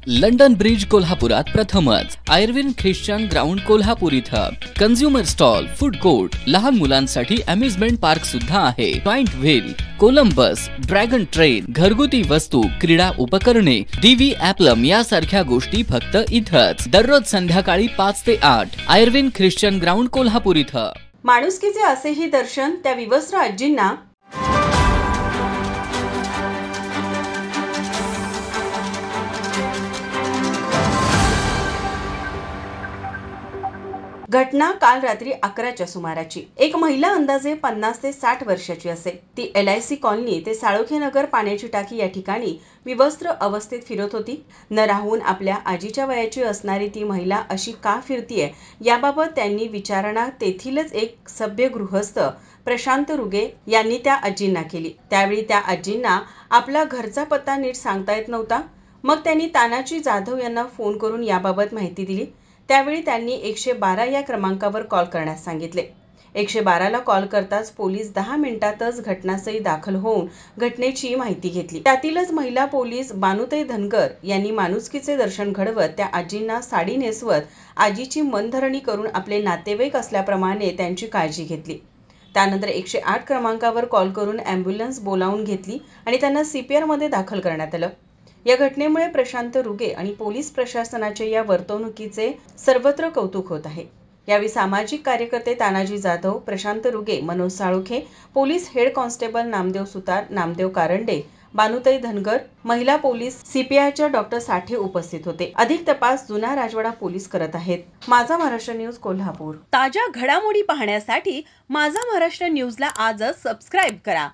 London bridge कोल्हापुरात प्रथमच Irwin Christian ground Kolhapur इथं कन्झ्युमर स्टॉल, फूड कोर्ट, लहान मुलांसाठी अम्युजमेंट पार्क सुद्धा आहे। Joint wheel, Columbus, dragon train, घरगुती वस्तू, क्रीडा उपकरणे, डीव्ही ॲप्लम यासारख्या गोष्टी फक्त इथंच। दररोज संध्याकाळी 5 ते 8 आयर्विन ख्रिश्चन ग्राउंड कोल्हापूर इथं। माणुसकीचे असेही दर्शन त्या विवस्त्र आजींना घटना काल रात्री 11च्या सुमाराची। एक महिला अंदाजे 50 ते 60 वर्षाची असेल। ती LIC कॉलनी ते साळोखे नगर पाण्याची टाकी या ठिकाणी विवस्त्र अवस्थेत फिरत होती। न राहून आपल्या आजीच्या वयाची असणारी ती महिला अशी का फिरतीये याबाबत त्यांनी विचारणा तेथीलच एक सभ्य गृहस्थ प्रशांत रुगे यांनी त्या आजींना केली। त्यावेळी त्या आजींना आपला घरचा पत्ता नीट सांगता येत नव्हता। मग त्यांनी तानाजी जाधव यांना फोन करून याबाबत माहिती दिली। त्यावेळी त्यांनी 112 या क्रमांकावर कॉल करण्यास सांगितले। 112ला कॉल करताच पोलीस 10 मिनिटातच घटनास्थळी दाखल होऊन घटनेची माहिती घेतली। त्यातीलच महिला पोलीस बानुताई धनगर यांनी माणुसकीचे दर्शन घडवत त्या आजींना साडी नेसवत आजीची मनधरणी करून आपले नातेवाईक असल्याप्रमाणे त्यांची काळजी घेतली। त्यानंतर 108 क्रमांकावर कॉल करून ॲम्ब्युलन्स बोलावून घेतली आणि त्यांना CPR मध्ये दाखल करण्यात आलं। या घटनेमुळे प्रशांत रुगे आणि पोलीस प्रशासनाच्या या वर्तवणुकीचे सर्वत्र कौतुक होत आहे। यावेळी सामाजिक कार्यकर्ते Tanaji Jadhav, Prashant Ruge, Manoj Salokhe, police head constable Namdev Sutar, Namdev Karande, Banutai Dhangar, महिला पोलीस CPIच्या डॉ. साठे उपस्थित होते। अधिक तपास जुना राजवाडा पोलीस करत आहेत। माझा महाराष्ट्र न्यूज कोल्हापूर। ताज्या घडामोडी पाहण्यासाठी माझा महाराष्ट्र न्यूजला आजच सबस्क्राईब करा।